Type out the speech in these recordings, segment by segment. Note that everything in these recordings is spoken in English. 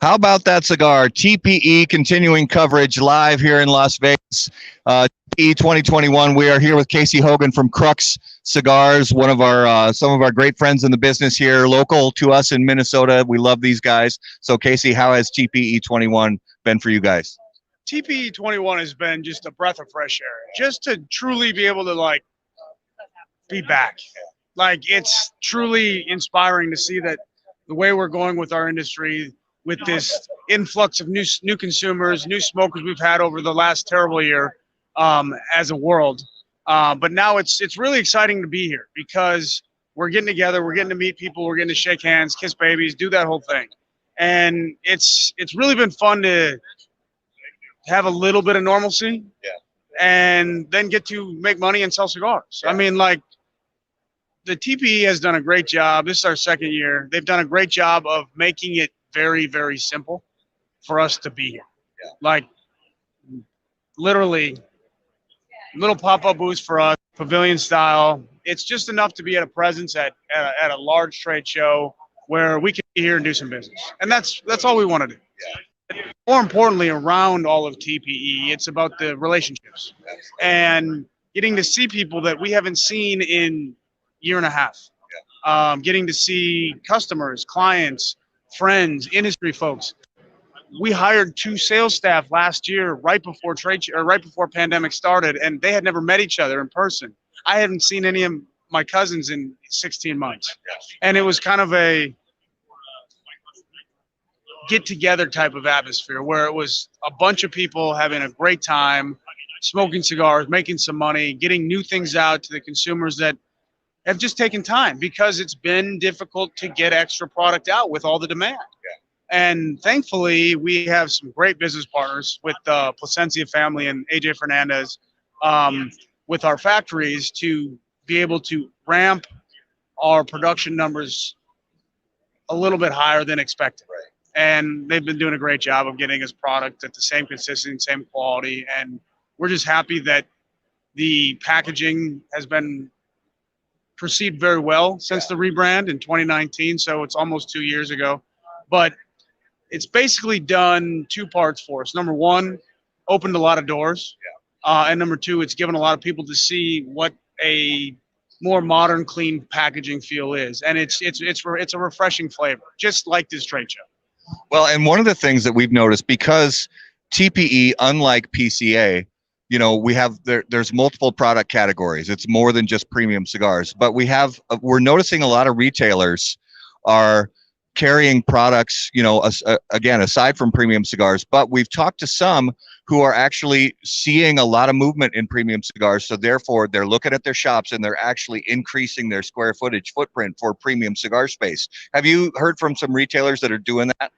How about that cigar? TPE continuing coverage live here in Las Vegas. TPE 2021. We are here with Casey Hogan from Crux Cigars, one of our some of our great friends in the business here, local to us in Minnesota. We love these guys. So, Casey, how has TPE 21 been for you guys? TPE 21 has been just a breath of fresh air. Just to truly be able to be back. It's truly inspiring to see that the way we're going with our industry, with this influx of new consumers, new smokers we've had over the last terrible year as a world. But now it's really exciting to be here because we're getting together, we're getting to meet people, we're getting to shake hands, kiss babies, do that whole thing. And it's really been fun to have a little bit of normalcy, and then get to make money and sell cigars. I mean, the TPE has done a great job. This is our second year. They've done a great job of making it very, very simple for us to be here. Literally, little pop-up booths for us, pavilion style. It's just enough to be at a presence at a large trade show where we can be here and do some business. And that's all we want to do. More importantly, around all of TPE, it's about the relationships and getting to see people that we haven't seen in a year and a half. Getting to see customers, clients, friends, industry folks. We hired 2 sales staff last year, right before pandemic started, and they had never met each other in person. I hadn't seen any of my cousins in 16 months, and it was kind of a get-together type of atmosphere where it was a bunch of people having a great time, smoking cigars, making some money, getting new things out to the consumers that have just taken time because it's been difficult to get extra product out with all the demand. And thankfully, we have some great business partners with the Placencia family and AJ Fernandez with our factories to be able to ramp our production numbers a little bit higher than expected. And they've been doing a great job of getting us product at the same consistency, same quality. And we're just happy that the packaging has been perceived very well since the rebrand in 2019. So it's almost 2 years ago. But it's basically done 2 parts for us. Number one, opened a lot of doors. And number 2, it's given a lot of people to see what a more modern, clean packaging feel is. And it's a refreshing flavor, just like this trade show. Well, and one of the things that we've noticed, because TPE, unlike PCA, we have there's multiple product categories. It's more than just premium cigars, but we're noticing a lot of retailers are carrying products, again, aside from premium cigars, but we've talked to some who are actually seeing a lot of movement in premium cigars. So therefore they're looking at their shops and they're actually increasing their square footage footprint for premium cigar space. Have you heard from some retailers that are doing that?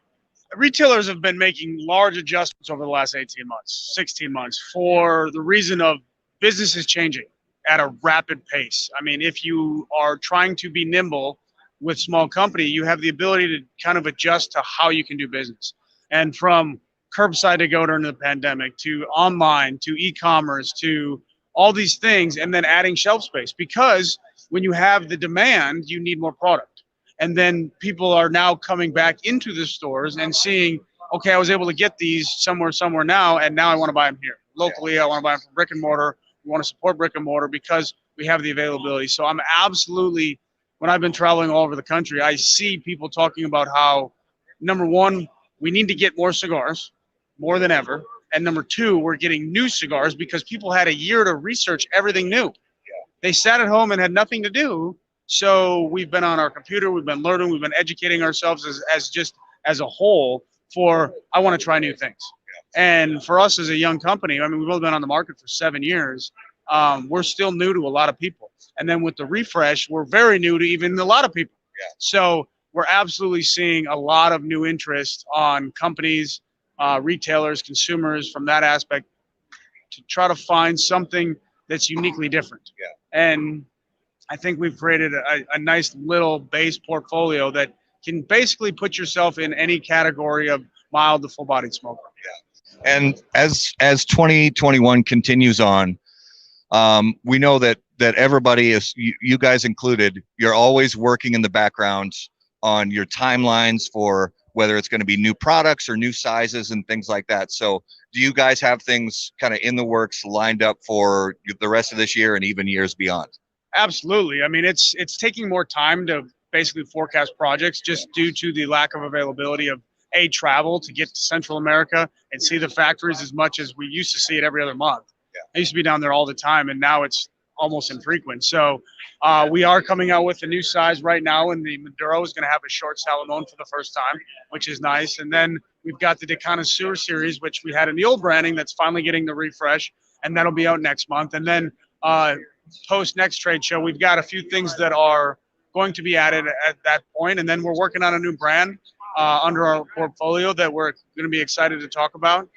Retailers have been making large adjustments over the last 18 months, 16 months for the reason of business is changing at a rapid pace. I mean, if you are trying to be nimble with small company, you have the ability to kind of adjust to how you can do business. And from curbside to go during the pandemic, to online, to e-commerce, to all these things, and then adding shelf space, because when you have the demand, you need more product. And then people are now coming back into the stores and seeing, okay, I was able to get these somewhere now, and now I want to buy them here. Locally, I want to buy them from brick and mortar. We want to support brick and mortar because we have the availability. So I'm absolutely, when I've been traveling all over the country, I see people talking about how, number one, we need to get more cigars, more than ever. And number 2, we're getting new cigars because people had a year to research everything new. They sat at home and had nothing to do. So we've been on our computer, we've been learning, we've been educating ourselves as a whole for, I want to try new things. And for us as a young company, I mean, we've only been on the market for 7 years. We're still new to a lot of people. And then with the refresh, we're very new to even a lot of people. So we're absolutely seeing a lot of new interest on companies, retailers, consumers from that aspect to try to find something that's uniquely different. And I think we've created a nice little base portfolio that can basically put yourself in any category of mild to full-bodied smoker. And as 2021 continues on, we know that everybody is, you guys included, you're always working in the background on your timelines for whether it's going to be new products or new sizes and things like that. So do you guys have things kind of in the works lined up for the rest of this year and even years beyond? Absolutely. I mean, it's taking more time to basically forecast projects just due to the lack of availability of travel to get to Central America and see the factories as much as we used to see it every other month. I used to be down there all the time, and now it's almost infrequent. So we are coming out with a new size right now, and the Maduro is going to have a short Salomon for the first time, which is nice. And then we've got the Connoisseur series, which we had in the old branding, that's finally getting the refresh, and that'll be out next month. And then post next trade show, we've got a few things that are going to be added at that point, and then we're working on a new brand under our portfolio that we're going to be excited to talk about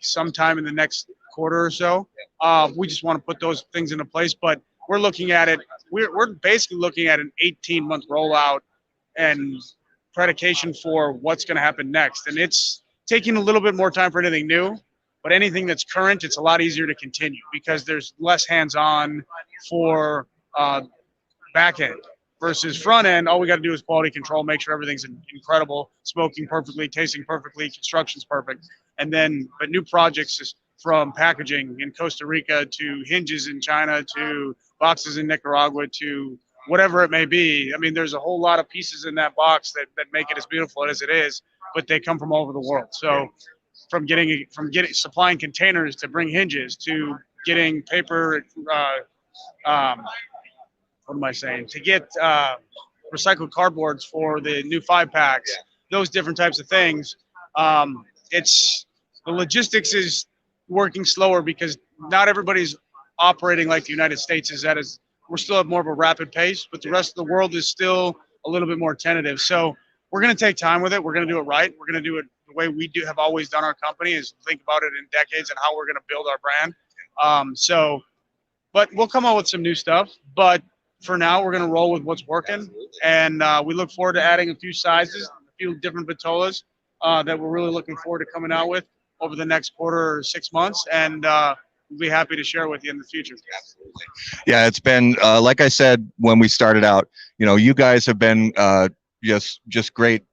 sometime in the next quarter or so. We just want to put those things into place, but we're looking at it. We're basically looking at an 18-month rollout and predication for what's going to happen next. And it's taking a little bit more time for anything new, but anything that's current, it's a lot easier to continue because there's less hands-on for back end. Versus front end, all we got to do is quality control, make sure everything's incredible, smoking perfectly, tasting perfectly, construction's perfect. And then, but new projects is from packaging in Costa Rica to hinges in China to boxes in Nicaragua to whatever it may be. I mean, there's a whole lot of pieces in that box that make it as beautiful as it is, but they come from all over the world. So from getting supplying containers to bring hinges to getting paper, what am I saying? To get recycled cardboards for the new 5-packs, those different types of things. It's the logistics is working slower because not everybody's operating like the United States is. We're still at more of a rapid pace, but the rest of the world is still a little bit more tentative. So we're going to take time with it. We're going to do it right. We're going to do it the way we have always done our company, is think about it in decades and how we're going to build our brand. But we'll come out with some new stuff. But for now, we're going to roll with what's working, and we look forward to adding a few sizes, a few different Vitolas that we're really looking forward to coming out with over the next quarter or 6 months, and we'll be happy to share with you in the future. Absolutely. Yeah, it's been like I said when we started out. You guys have been just great.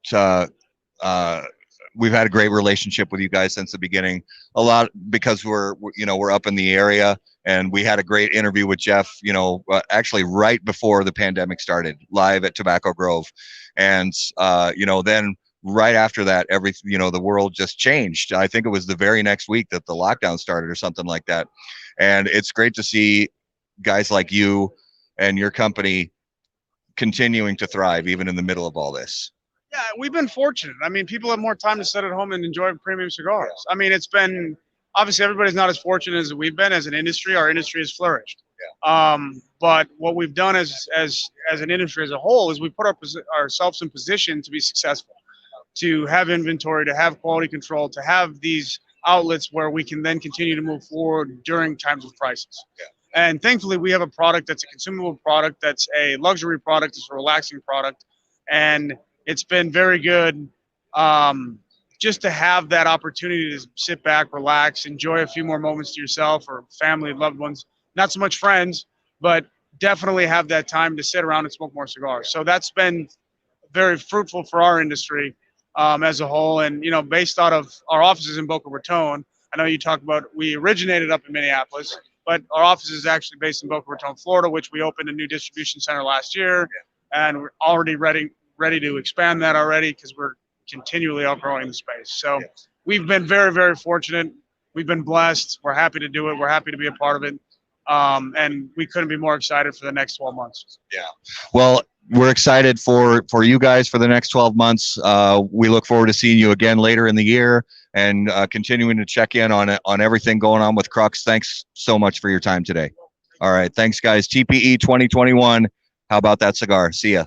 We've had a great relationship with you guys since the beginning. A lot because we're up in the area. And we had a great interview with Jeff, actually right before the pandemic started, live at Tobacco Grove. And, then right after that, the world just changed. I think it was the very next week that the lockdown started or something like that. And it's great to see guys like you and your company continuing to thrive even in the middle of all this. Yeah, we've been fortunate. I mean, people have more time to sit at home and enjoy premium cigars. I mean, it's been, obviously everybody's not as fortunate as we've been as an industry. Our industry has flourished. But what we've done as an industry as a whole is we put ourselves in position to be successful, to have inventory, to have quality control, to have these outlets where we can then continue to move forward during times of crisis. And thankfully, we have a product that's a consumable product, that's a luxury product, it's a relaxing product. And it's been very good just to have that opportunity to sit back, relax, enjoy a few more moments to yourself or family, loved ones, not so much friends, but definitely have that time to sit around and smoke more cigars. So that's been very fruitful for our industry as a whole. And, based out of our offices in Boca Raton, I know you talked about, we originated up in Minneapolis, but our office is actually based in Boca Raton, Florida, which we opened a new distribution center last year. And we're already ready to expand that already because we're continually outgrowing the space. So we've been very, very fortunate. We've been blessed. We're happy to do it. We're happy to be a part of it. And we couldn't be more excited for the next 12 months. Yeah. Well, we're excited for you guys for the next 12 months. We look forward to seeing you again later in the year and continuing to check in on everything going on with Crux. Thanks so much for your time today. All right. Thanks, guys. TPE 2021. How about that cigar? See ya.